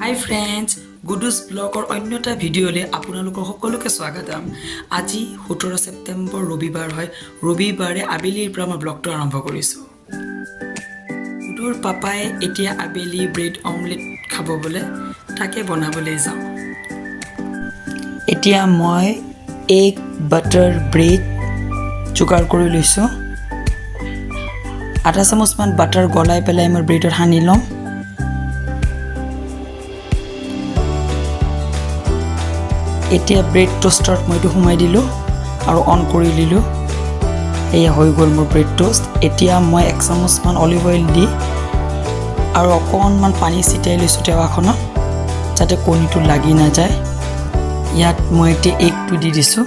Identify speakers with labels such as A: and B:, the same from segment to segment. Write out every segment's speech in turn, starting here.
A: হাই friends, গুডুছ ব্লগৰ অন্য এটা ভিডিঅ'লৈ আপোনালোকৰ সকলোকে স্বাগতম। আজি 17 ছেপ্টেম্বৰ ৰবিবাৰ হয়। ৰবিবাৰে আবেলিৰ পৰা মই ব্লগটো আৰম্ভ কৰিছোঁ। গুডুৰ পাপাই এতিয়া আবেলি ব্ৰেড অমলেট খাব বোলে, তাকে বনাবলৈ যাওঁ। এতিয়া মই এগ বাটাৰ ব্ৰেড যোগাৰ কৰি লৈছোঁ। আধা চামুচমান বাটাৰ গলাই পেলাই মই ব্ৰেডত সানি ল'ম। এতিয়া ব্ৰেড টোষ্টাৰত মই এইটো সোমাই দিলোঁ আৰু অন কৰি দিলোঁ। এয়া হৈ গ'ল মোৰ ব্ৰেড টোষ্ট। এতিয়া মই 1 চামুচমান অলিভ অইল দি আৰু অকণমান পানী ছিটাই লৈছোঁ টেৱাখনত, যাতে কণীটো লাগি নাযায়। ইয়াত মই এতিয়া এগটো দি দিছোঁ।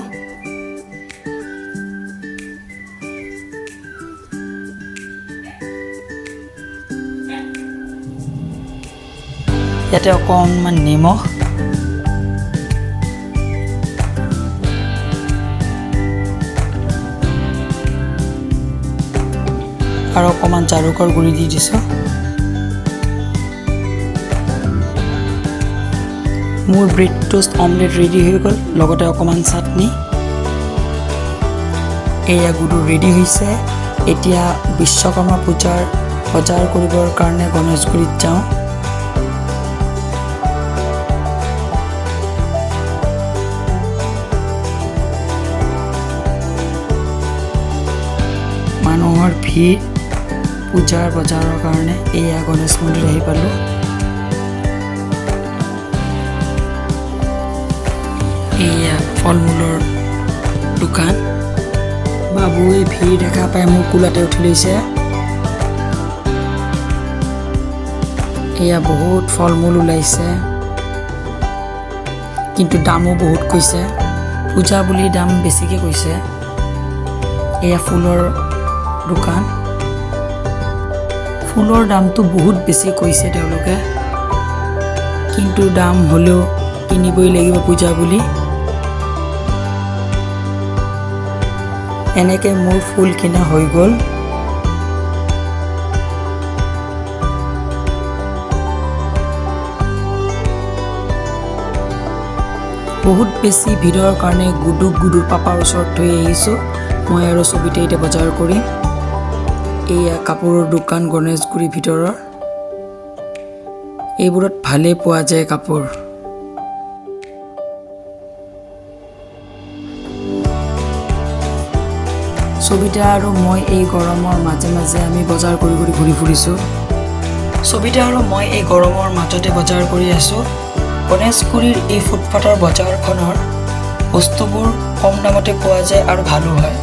A: ইয়াতে অকণমান নিমখ আৰু অকণমান জালুকৰ গুড়ি দি দিছোঁ। মোৰ ব্ৰেড টোষ্ট অমলেট ৰেডি হৈ গ'ল, লগতে অকণমান চাটনি। এয়া গুডু ৰেডি হৈছে। এতিয়া বিশ্বকৰ্মা পূজাৰ বজাৰ কৰিবৰ কাৰণে গণেশগুৰিত যাওঁ। মানুহৰ ভিৰ পূজাৰ বজাৰৰ কাৰণে। এয়া গণেশ মন্দিৰ আহি পালোঁ। এয়া ফল মূলৰ দোকান। বাবুৱে ভিৰ দেখা পাই মোৰ কোলাতে উঠি লৈছে। এয়া বহুত ফল মূল ওলাইছে, কিন্তু দামো বহুত কৈছে। পূজা বুলি দাম বেছিকৈ কৈছে। এয়া ফুলৰ দোকান। ফুলৰ দামটো বহুত বেছি কৈছে তেওঁলোকে, কিন্তু দাম হ'লেও কিনিবই লাগিব পূজা বুলি। এনেকৈ মোৰ ফুল কিনা হৈ গ'ল। বহুত বেছি ভিৰৰ কাৰণে গুডুৰ পাপাৰ ওচৰত থৈ আহিছোঁ। মই আৰু ছবিতে এতিয়া বজাৰ কৰিম। এয়া কাপোৰৰ দোকান গণেশগুৰিৰ ভিতৰৰ। এইবোৰত ভালেই পোৱা যায় কাপোৰ। ছবিতা আৰু মই এই গৰমৰ মাজে মাজে আমি বজাৰ কৰি ঘূৰি ফুৰিছোঁ। ছবিতা আৰু মই এই গৰমৰ মাজতে বজাৰ কৰি আছোঁ। গণেশগুৰিৰ এই ফুটপাথৰ বজাৰখনৰ বস্তুবোৰ কম দামতে পোৱা যায় আৰু ভালো হয়,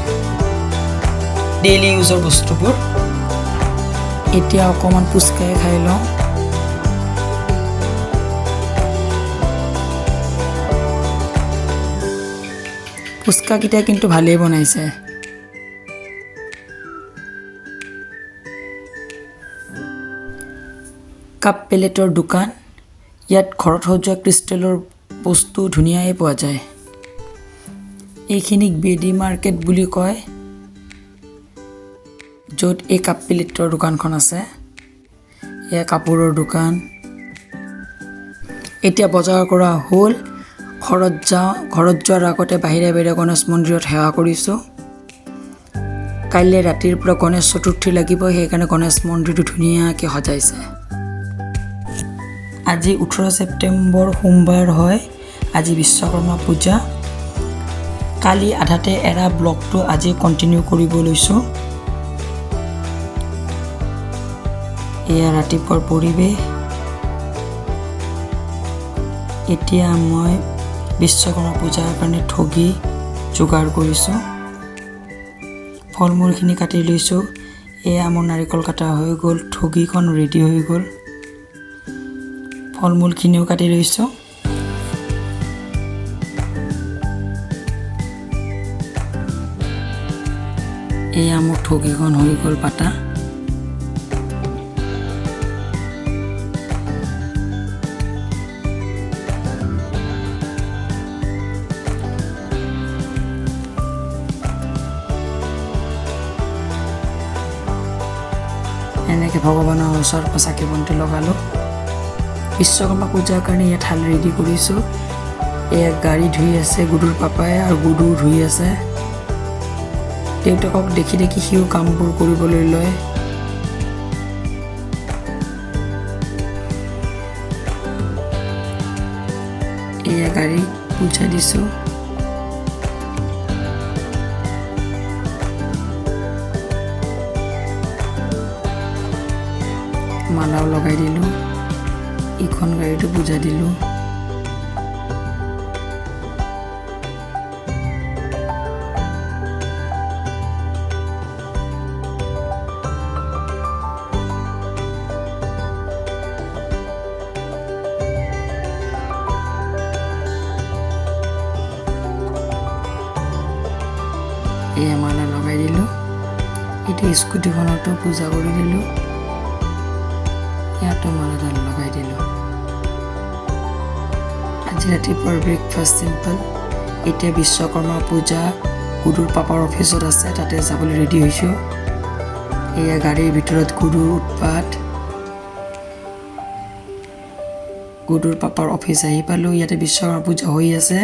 A: ডেইলি ইউজৰ বস্তুবোৰ। এতিয়া অকণমান ফুচকাই খাই লওঁ। ফুচকাকেইটা কিন্তু ভালেই বনাইছে। কাপ প্লেটৰ দোকান। ইয়াত ঘৰত সজোৱা ক্ৰিষ্টেলৰ বস্তু ধুনীয়াই পোৱা যায়। এইখিনিক বেডি মাৰ্কেট বুলি কয়, য'ত এই কাপ প্লেটৰ দোকানখন আছে। এয়া কাপোৰৰ দোকান। এতিয়া বজাৰ কৰা হ'ল, ঘৰত যাওঁ। ঘৰত যোৱাৰ আগতে বাহিৰে বাহিৰে গণেশ মন্দিৰত সেৱা কৰিছোঁ। কাইলৈ ৰাতিৰ পৰা গণেশ চতুৰ্থী লাগিব, সেইকাৰণে গণেশ মন্দিৰটো ধুনীয়াকৈ সজাইছে। আজি 18 ছেপ্টেম্বৰ সোমবাৰ হয়। আজি বিশ্বকৰ্মা পূজা। কালি আধাতে এৰা ব্লগটো আজি কণ্টিনিউ কৰিব লৈছোঁ। এয়া ৰাতিপুৱাৰ পৰিৱেশ। এতিয়া মই বিশ্বকৰ্মা পূজাৰ কাৰণে ঠগি যোগাৰ কৰিছোঁ। ফল মূলখিনি কাটি লৈছোঁ। এয়া মোৰ নাৰিকল কটা হৈ গ'ল, ঠগিখন ৰেডি হৈ গ'ল। ফল মূলখিনিও কাটি লৈছোঁ। এয়া মোৰ ঠগিখন হৈ গ'ল পাতা। এনেকৈ ভগৱানৰ ওচৰত চাকি বন্তি লগালোঁ। বিশ্বকৰ্মা পূজাৰ কাৰণে ইয়াত থাল ৰেডি কৰিছোঁ এয়া গাড়ী ধুই আছে গুডুৰ পাপাই আৰু গুডু ধুই আছে দেউতাকক দেখি দেখি সিও কামবোৰ কৰিবলৈ লয় এয়া গাড়ী পূজা দিছোঁ মালাও লগাই দিলোঁ ইখন গাড়ীটো পূজা দিলোঁ এয়া মালা লগাই দিলোঁ এতিয়া স্কুটিখনতো পূজা কৰি দিলোঁ ইয়াতো মালাডাল লগাই দিলোঁ আজি ৰাতিপুৱাৰ ব্ৰেকফাষ্ট চিম্পল এতিয়া বিশ্বকৰ্মা পূজা গুডুৰ পাপাৰ অফিচত আছে তাতে যাবলৈ ৰেডি হৈছোঁ এয়া গাড়ীৰ ভিতৰত গুডুৰ উৎপাত গুডুৰ পাপাৰ অফিচ আহি পালোঁ ইয়াতে বিশ্বকৰ্মা পূজা হৈ আছে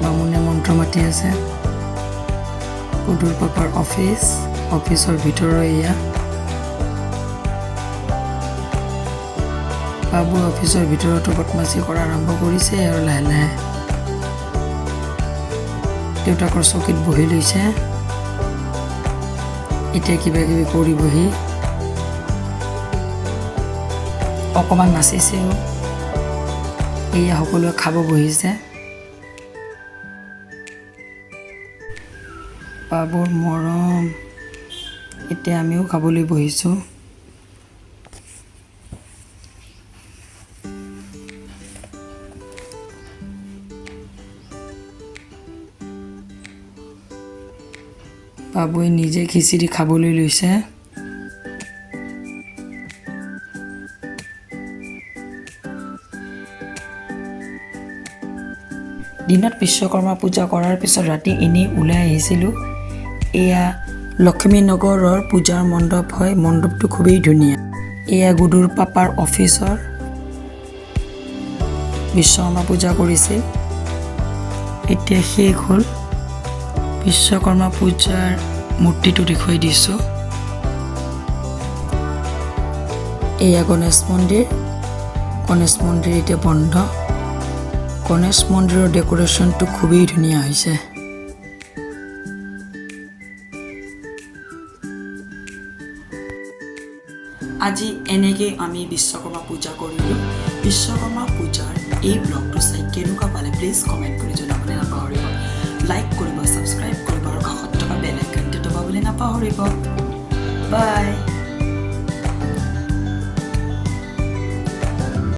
A: বামুণে মন্ত্ৰ মাতি আছে গুডুৰ পাপাৰ অফিচৰ ভিতৰৰ এয়া বাবু অফিচৰ ভিতৰতো বদমাচি কৰা আৰম্ভ কৰিছে আৰু লাহে লাহে দেউতাকৰ চকীত বহি লৈছে এতিয়া কিবা কিবি কৰিবহি অকণমান নাচিছেও এয়া সকলোৱে খাব বহিছে বাবুৰ মৰম এতিয়া আমিও খাবলৈ বহিছোঁ বাবুৱে নিজে খিচিৰি খাবলৈ লৈছে দিনত বিশ্বকৰ্মা পূজা কৰাৰ পিছত ৰাতি এনেই ওলাই আহিছিলোঁ এয়া লক্ষ্মীনগৰৰ পূজাৰ মণ্ডপ হয় মণ্ডপটো খুবেই ধুনীয়া এয়া গুডুৰ পাপাৰ অফিচৰ বিশ্বকৰ্মা পূজা কৰিছিল এতিয়া শেষ হ'ল বিশ্বকৰ্মা পূজাৰ মূৰ্তিটো দেখুৱাই দিছোঁ এয়া গণেশ মন্দিৰ এতিয়া বন্ধ গণেশ মন্দিৰৰ ডেকোৰেশ্যনটো খুবেই ধুনীয়া হৈছে আজি এনেকৈ আমি বিশ্বকৰ্মা পূজা কৰিলোঁ বিশ্বকৰ্মা পূজাৰ এই ব্লগটো চাই কেনেকুৱা পালে প্লিজ কমেণ্ট কৰি জনাবলৈ নাপাহৰিব লাইক কৰিব ছাবস্ক্ৰাইব কৰিব আৰু কাষত থকা বেল আইকনটো দবাবলৈ নাপাহৰিব বাই